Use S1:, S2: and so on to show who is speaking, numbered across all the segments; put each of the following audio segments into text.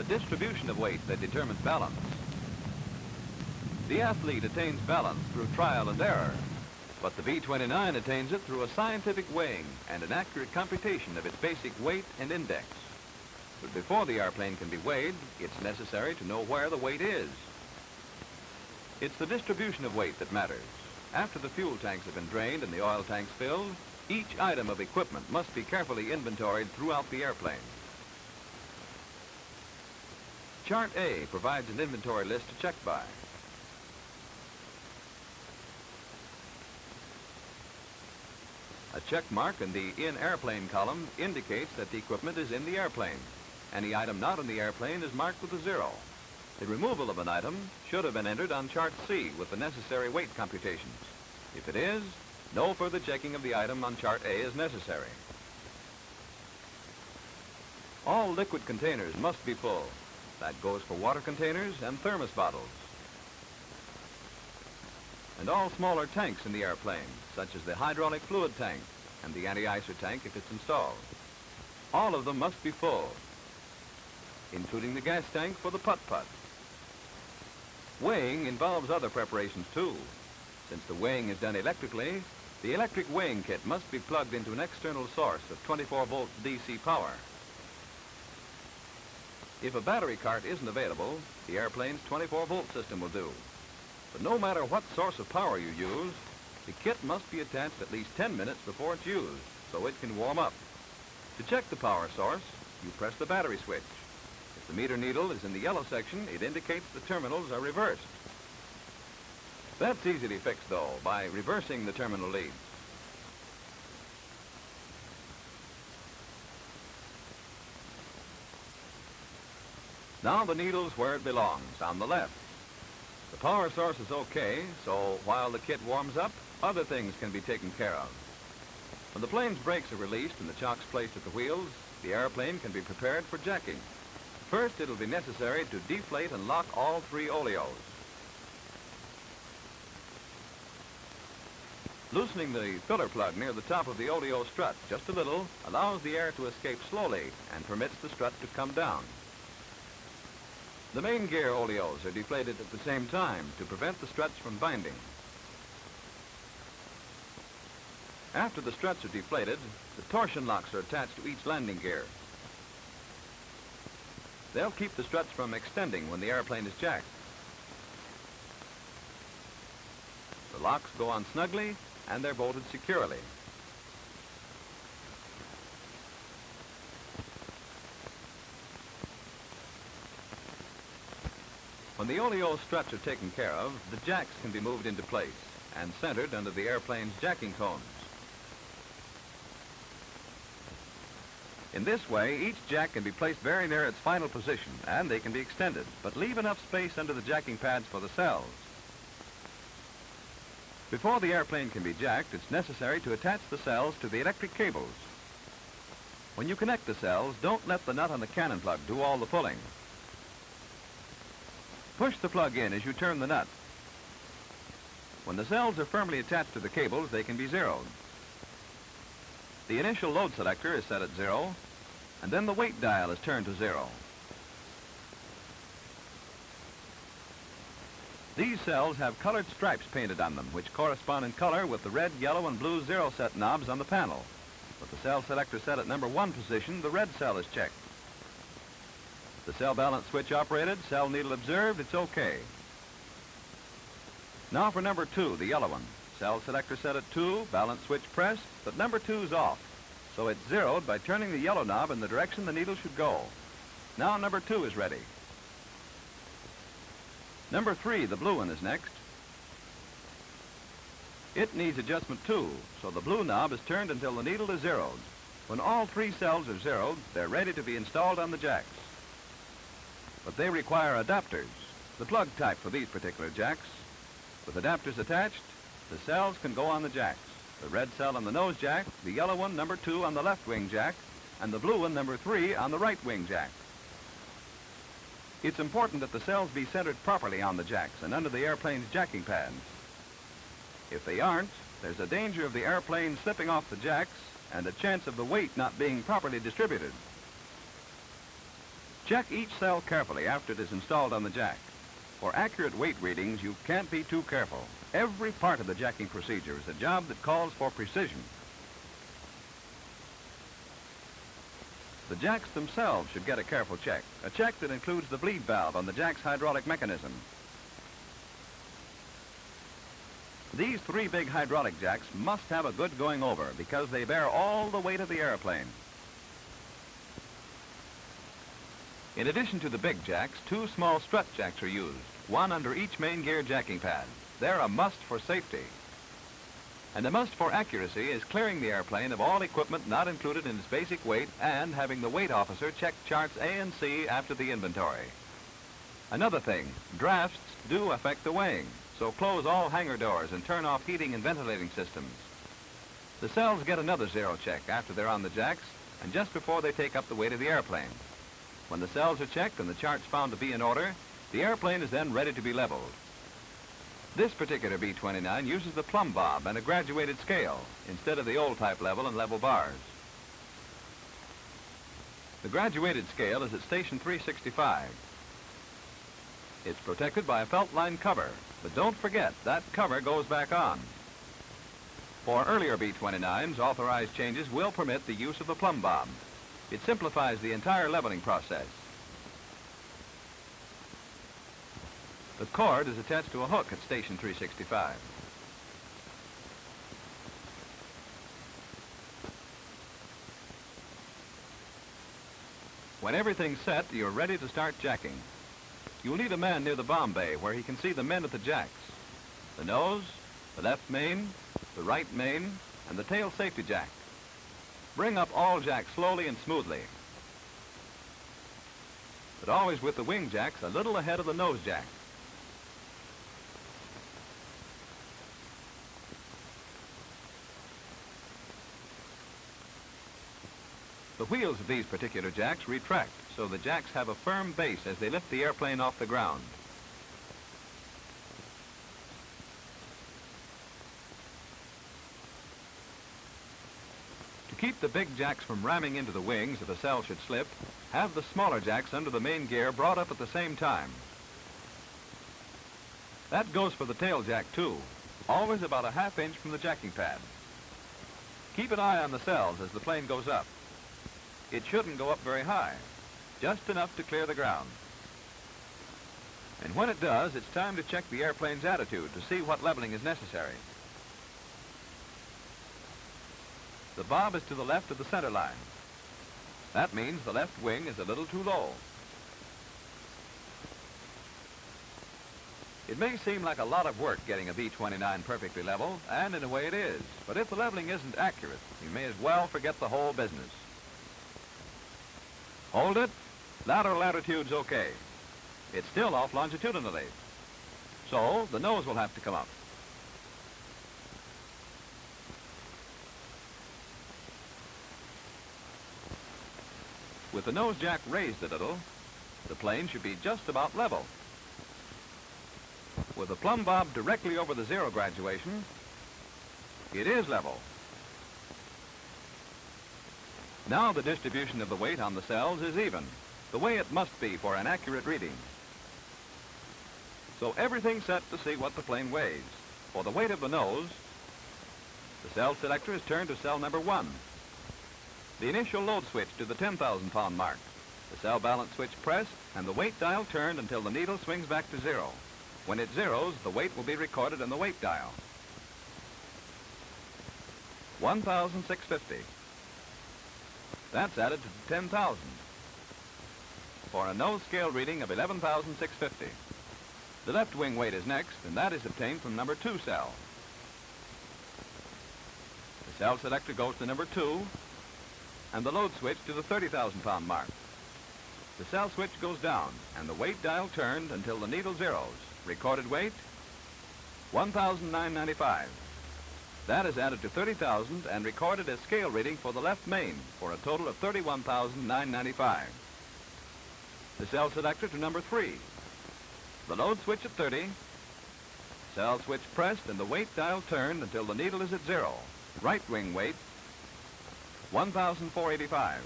S1: the distribution of weight that determines balance. The athlete attains balance through trial and error, but the B-29 attains it through a scientific weighing and an accurate computation of its basic weight and index. But before the airplane can be weighed, it's necessary to know where the weight is. It's the distribution of weight that matters. After the fuel tanks have been drained and the oil tanks filled, each item of equipment must be carefully inventoried throughout the airplane. Chart A provides an inventory list to check by. A check mark in the In Airplane column indicates that the equipment is in the airplane. Any item not in the airplane is marked with a 0. The removal of an item should have been entered on Chart C with the necessary weight computations. If it is, no further checking of the item on Chart A is necessary. All liquid containers must be full. That goes for water containers and thermos bottles. And all smaller tanks in the airplane, such as the hydraulic fluid tank and the anti-icer tank if it's installed. All of them must be full, including the gas tank for the putt-putt. Weighing involves other preparations too. Since the weighing is done electrically, the electric weighing kit must be plugged into an external source of 24-volt DC power. If a battery cart isn't available, the airplane's 24-volt system will do. But no matter what source of power you use, the kit must be attached at least 10 minutes before it's used, so it can warm up. To check the power source, you press the battery switch. If the meter needle is in the yellow section, it indicates the terminals are reversed. That's easily fixed, though, by reversing the terminal leads. Now the needle's where it belongs, on the left. The power source is okay, so while the kit warms up, other things can be taken care of. When the plane's brakes are released and the chocks placed at the wheels, the airplane can be prepared for jacking. First, it'll be necessary to deflate and lock all 3 oleos. Loosening the filler plug near the top of the oleo strut just a little allows the air to escape slowly and permits the strut to come down. The main gear oleos are deflated at the same time to prevent the struts from binding. After the struts are deflated, the torsion locks are attached to each landing gear. They'll keep the struts from extending when the airplane is jacked. The locks go on snugly and they're bolted securely. When the oleo struts are taken care of, the jacks can be moved into place and centered under the airplane's jacking cones. In this way, each jack can be placed very near its final position and they can be extended, but leave enough space under the jacking pads for the cells. Before the airplane can be jacked, it's necessary to attach the cells to the electric cables. When you connect the cells, don't let the nut on the cannon plug do all the pulling. Push the plug in as you turn the nut. When the cells are firmly attached to the cables, they can be zeroed. The initial load selector is set at 0, and then the weight dial is turned to 0. These cells have colored stripes painted on them, which correspond in color with the red, yellow, and blue 0 set knobs on the panel. With the cell selector set at number 1 position, the red cell is checked. The cell balance switch operated, cell needle observed, it's okay. Now for number 2, the yellow one. Cell selector set at 2, balance switch pressed, but number 2's off. So it's zeroed by turning the yellow knob in the direction the needle should go. Now number 2 is ready. Number 3, the blue one, is next. It needs adjustment too, so the blue knob is turned until the needle is zeroed. When all 3 cells are zeroed, they're ready to be installed on the jacks. But they require adapters, the plug type for these particular jacks. With adapters attached, the cells can go on the jacks. The red cell on the nose jack, the yellow one, number 2, on the left wing jack, and the blue one, number 3, on the right wing jack. It's important that the cells be centered properly on the jacks and under the airplane's jacking pads. If they aren't, there's a danger of the airplane slipping off the jacks and a chance of the weight not being properly distributed. Check each cell carefully after it is installed on the jack. For accurate weight readings, you can't be too careful. Every part of the jacking procedure is a job that calls for precision. The jacks themselves should get a careful check, a check that includes the bleed valve on the jack's hydraulic mechanism. These three big hydraulic jacks must have a good going over because they bear all the weight of the airplane. In addition to the big jacks, two small strut jacks are used, one under each main gear jacking pad. They're a must for safety. And the must for accuracy is clearing the airplane of all equipment not included in its basic weight and having the weight officer check charts A and C after the inventory. Another thing, drafts do affect the weighing, so close all hangar doors and turn off heating and ventilating systems. The cells get another zero check after they're on the jacks and just before they take up the weight of the airplane. When the cells are checked and the charts found to be in order, the airplane is then ready to be leveled. This particular B-29 uses the plumb bob and a graduated scale instead of the old type level and level bars. The graduated scale is at station 365. It's protected by a felt line cover, but don't forget that cover goes back on. For earlier B-29s, authorized changes will permit the use of the plumb bob. It simplifies the entire leveling process. The cord is attached to a hook at station 365. When everything's set, you're ready to start jacking. You'll need a man near the bomb bay where he can see the men at the jacks. The nose, the left main, the right main, and the tail safety jack. Bring up all jacks slowly and smoothly, but always with the wing jacks a little ahead of the nose jack. The wheels of these particular jacks retract, so the jacks have a firm base as they lift the airplane off the ground. To keep the big jacks from ramming into the wings if a cell should slip, have the smaller jacks under the main gear brought up at the same time. That goes for the tail jack too, always about a ½ inch from the jacking pad. Keep an eye on the cells as the plane goes up. It shouldn't go up very high, just enough to clear the ground. And when it does, it's time to check the airplane's attitude to see what leveling is necessary. The bob is to the left of the center line. That means the left wing is a little too low. It may seem like a lot of work getting a B-29 perfectly level, and in a way it is, but if the leveling isn't accurate, you may as well forget the whole business. Hold it. Lateral attitude's okay. It's still off longitudinally. So the nose will have to come up. With the nose jack raised a little, the plane should be just about level. With the plumb bob directly over the zero graduation, it is level. Now the distribution of the weight on the cells is even, the way it must be for an accurate reading. So everything's set to see what the plane weighs. For the weight of the nose, the cell selector is turned to cell number 1. The initial load switch to the 10,000-pound mark. The cell balance switch pressed and the weight dial turned until the needle swings back to 0. When it zeroes, the weight will be recorded in the weight dial. 1,650. That's added to 10,000 for a nose scale reading of 11,650. The left wing weight is next, and that is obtained from number 2 cell. The cell selector goes to number 2, and the load switch to the 30,000-pound mark. The cell switch goes down, and the weight dial turned until the needle zeroes. Recorded weight, 1,995. That is added to 30,000 and recorded as scale reading for the left main for a total of 31,995. The cell selector to number 3. The load switch at 30. Cell switch pressed and the weight dial turned until the needle is at 0. Right wing weight, 1,485.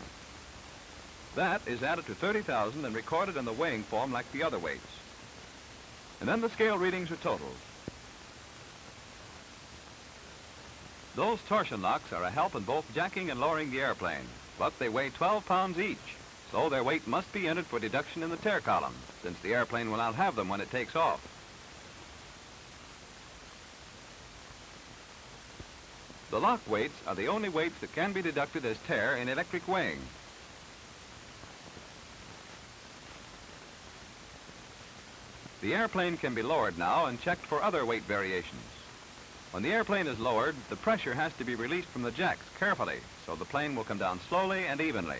S1: That is added to 30,000 and recorded in the weighing form like the other weights. And then the scale readings are totaled. Those torsion locks are a help in both jacking and lowering the airplane, but they weigh 12 pounds each, so their weight must be entered for deduction in the tear column, since the airplane will not have them when it takes off. The lock weights are the only weights that can be deducted as tear in electric weighing. The airplane can be lowered now and checked for other weight variations. When the airplane is lowered, the pressure has to be released from the jacks carefully, so the plane will come down slowly and evenly.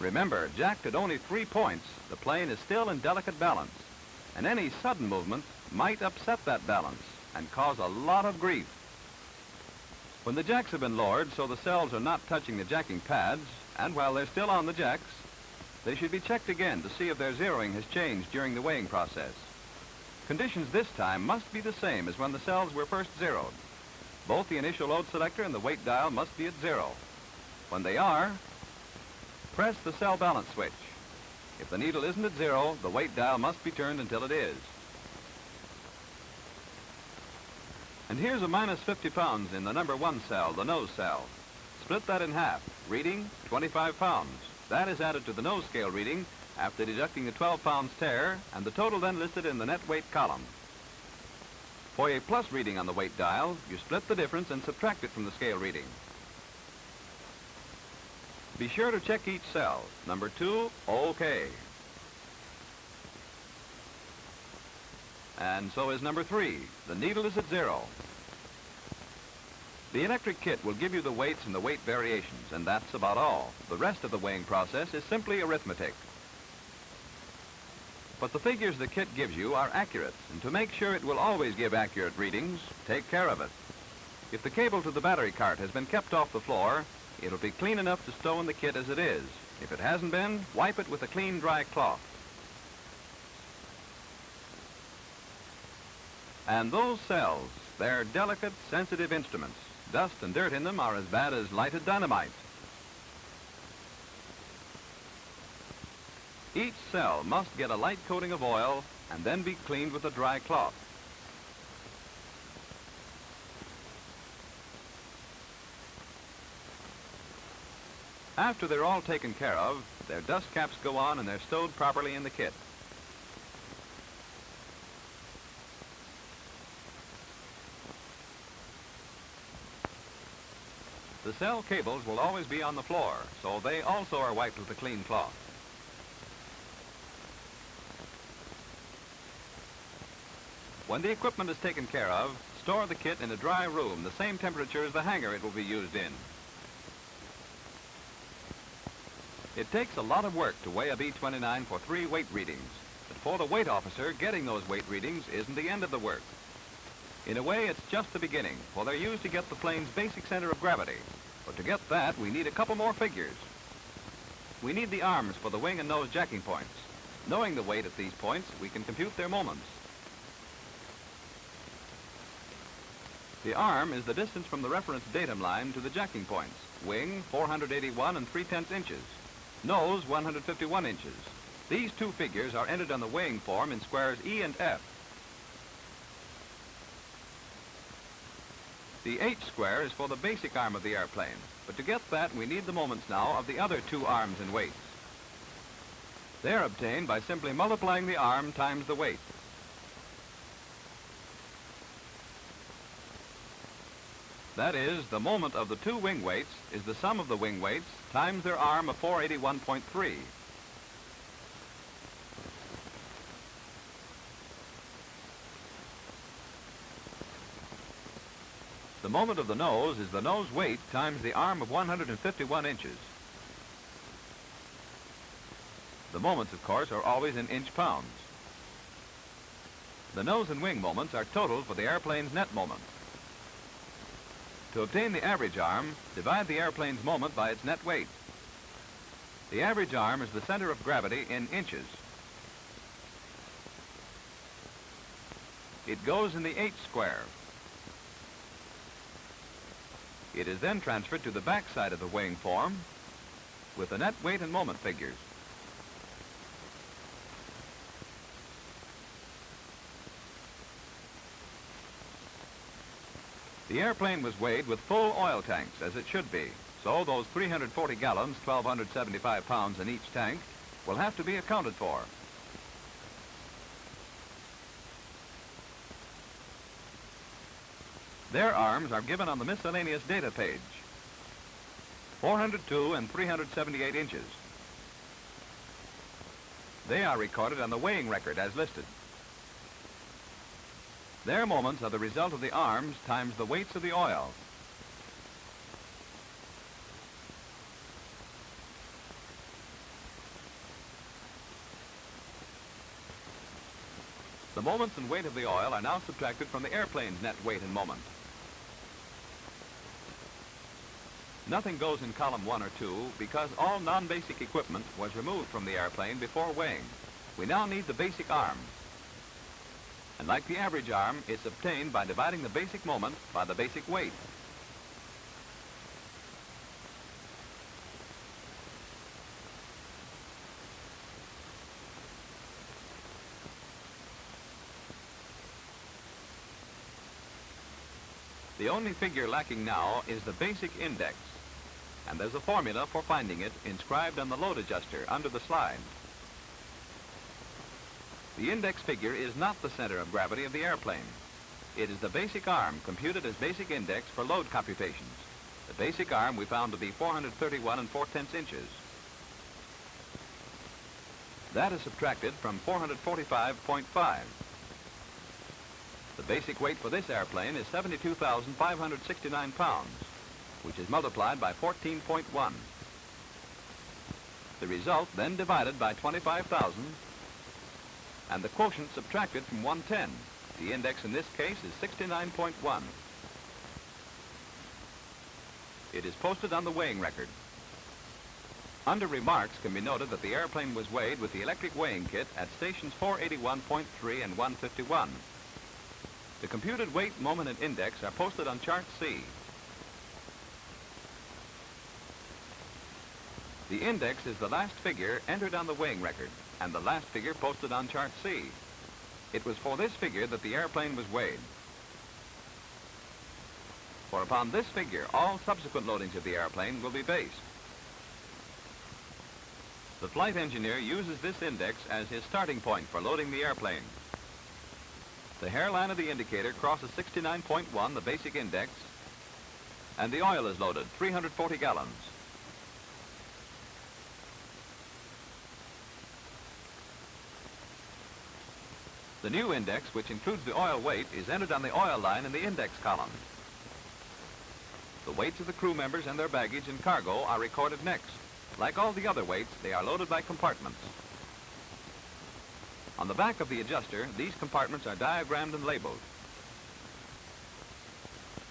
S1: Remember, jacked at only 3 points, the plane is still in delicate balance, and any sudden movement might upset that balance and cause a lot of grief. When the jacks have been lowered so the cells are not touching the jacking pads, and while they're still on the jacks, they should be checked again to see if their zeroing has changed during the weighing process. Conditions this time must be the same as when the cells were first zeroed. Both the initial load selector and the weight dial must be at 0. When they are, press the cell balance switch. If the needle isn't at 0, the weight dial must be turned until it is. And here's a minus 50 pounds in the number 1 cell, the nose cell. Split that in half, reading 25 pounds. That is added to the nose scale reading after deducting the 12 pounds tear, and the total then listed in the net weight column. For a plus reading on the weight dial, you split the difference and subtract it from the scale reading. Be sure to check each cell. Number 2, okay. And so is number 3. The needle is at 0. The electric kit will give you the weights and the weight variations, and that's about all. The rest of the weighing process is simply arithmetic. But the figures the kit gives you are accurate, and to make sure it will always give accurate readings, take care of it. If the cable to the battery cart has been kept off the floor, it'll be clean enough to stow in the kit as it is. If it hasn't been, wipe it with a clean, dry cloth. And those cells, they're delicate, sensitive instruments. Dust and dirt in them are as bad as lighted dynamite. Each cell must get a light coating of oil and then be cleaned with a dry cloth. After they're all taken care of, their dust caps go on and they're stowed properly in the kit. The cell cables will always be on the floor, so they also are wiped with a clean cloth. When the equipment is taken care of, store the kit in a dry room, the same temperature as the hangar it will be used in. It takes a lot of work to weigh a B-29 for 3 weight readings, but for the weight officer, getting those weight readings isn't the end of the work. In a way, it's just the beginning, for they're used to get the plane's basic center of gravity. But to get that, we need a couple more figures. We need the arms for the wing and nose jacking points. Knowing the weight at these points, we can compute their moments. The arm is the distance from the reference datum line to the jacking points. Wing, 481 3/10 inches. Nose, 151 inches. These 2 figures are entered on the weighing form in squares E and F. The H square is for the basic arm of the airplane, but to get that we need the moments now of the other 2 arms and weights. They're obtained by simply multiplying the arm times the weight. That is, the moment of the 2 wing weights is the sum of the wing weights times their arm of 481.3. The moment of the nose is the nose weight times the arm of 151 inches. The moments, of course, are always in inch-pounds. The nose and wing moments are totaled for the airplane's net moment. To obtain the average arm, divide the airplane's moment by its net weight. The average arm is the center of gravity in inches. It goes in the H square. It is then transferred to the back side of the weighing form, with the net weight and moment figures. The airplane was weighed with full oil tanks, as it should be, so those 340 gallons, 1,275 pounds in each tank, will have to be accounted for. Their arms are given on the miscellaneous data page. 402 and 378 inches. They are recorded on the weighing record as listed. Their moments are the result of the arms times the weights of the oil. The moments and weight of the oil are now subtracted from the airplane's net weight and moment. Nothing goes in column 1 or 2 because all non-basic equipment was removed from the airplane before weighing. We now need the basic arm. And like the average arm, it's obtained by dividing the basic moment by the basic weight. The only figure lacking now is the basic index, and there's a formula for finding it inscribed on the load adjuster under the slide. The index figure is not the center of gravity of the airplane. It is the basic arm computed as basic index for load computations. The basic arm we found to be 431 4/10 inches. That is subtracted from 445.5. The basic weight for this airplane is 72,569 pounds, which is multiplied by 14.1. The result then divided by 25,000, and the quotient subtracted from 110. The index in this case is 69.1. It is posted on the weighing record. Under remarks can be noted that the airplane was weighed with the electric weighing kit at stations 481.3 and 151. The computed weight, moment, and index are posted on chart C. The index is the last figure entered on the weighing record, and the last figure posted on chart C. It was for this figure that the airplane was weighed. For upon this figure, all subsequent loadings of the airplane will be based. The flight engineer uses this index as his starting point for loading the airplane. The hairline of the indicator crosses 69.1, the basic index, and the oil is loaded, 340 gallons. The new index, which includes the oil weight, is entered on the oil line in the index column. The weights of the crew members and their baggage and cargo are recorded next. Like all the other weights, they are loaded by compartments. On the back of the adjuster, these compartments are diagrammed and labeled.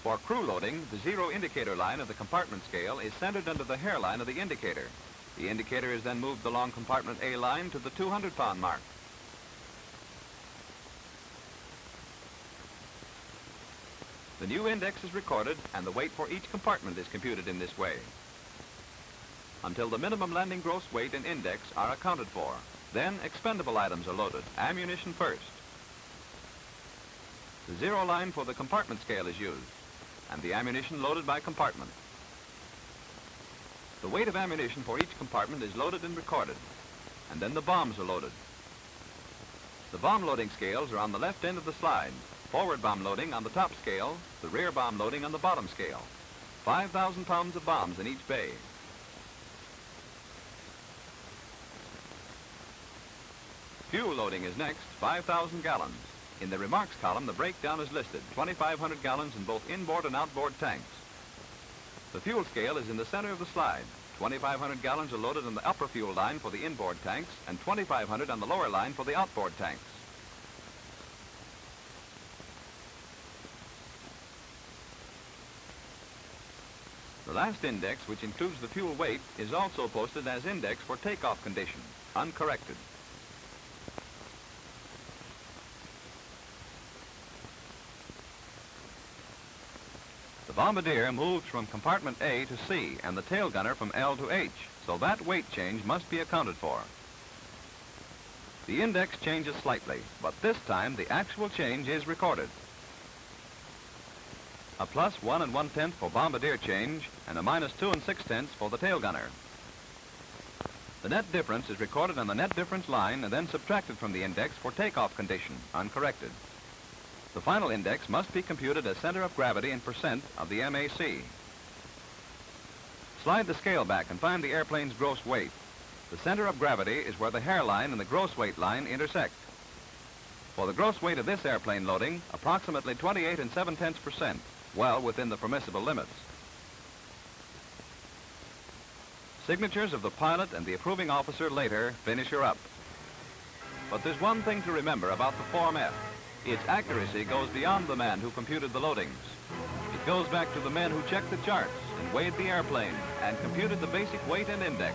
S1: For crew loading, the zero indicator line of the compartment scale is centered under the hairline of the indicator. The indicator is then moved along compartment A line to the 200-pound mark. The new index is recorded, and the weight for each compartment is computed in this way, until the minimum landing gross weight and index are accounted for. Then expendable items are loaded, ammunition first. The zero line for the compartment scale is used, and the ammunition loaded by compartment. The weight of ammunition for each compartment is loaded and recorded, and then the bombs are loaded. The bomb loading scales are on the left end of the slide. Forward bomb loading on the top scale, the rear bomb loading on the bottom scale. 5,000 pounds of bombs in each bay. Fuel loading is next, 5,000 gallons. In the remarks column, the breakdown is listed, 2,500 gallons in both inboard and outboard tanks. The fuel scale is in the center of the slide. 2,500 gallons are loaded on the upper fuel line for the inboard tanks, and 2,500 on the lower line for the outboard tanks. The last index, which includes the fuel weight, is also posted as index for takeoff condition, uncorrected. The bombardier moves from compartment A to C and the tail gunner from L to H, so that weight change must be accounted for. The index changes slightly, but this time the actual change is recorded. A plus 1 1/10 for bombardier change and a minus 2 6/10 for the tail gunner. The net difference is recorded on the net difference line and then subtracted from the index for takeoff condition, uncorrected. The final index must be computed as center of gravity in percent of the MAC. Slide the scale back and find the airplane's gross weight. The center of gravity is where the hairline and the gross weight line intersect. For the gross weight of this airplane loading, approximately 28 7/10%, well within the permissible limits. Signatures of the pilot and the approving officer later finish her up. But there's one thing to remember about the Form F. Its accuracy goes beyond the man who computed the loadings. It goes back to the men who checked the charts and weighed the airplane and computed the basic weight and index.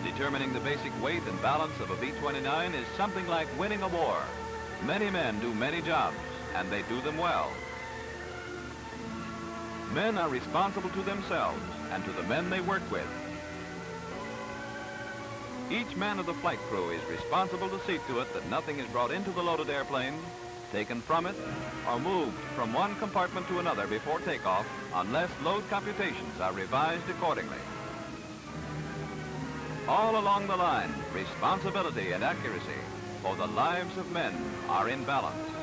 S1: Determining the basic weight and balance of a B-29 is something like winning a war. Many men do many jobs, and they do them well. Men are responsible to themselves and to the men they work with. Each man of the flight crew is responsible to see to it that nothing is brought into the loaded airplane, taken from it, or moved from one compartment to another before takeoff unless load computations are revised accordingly. All along the line, responsibility and accuracy for the lives of men are in balance.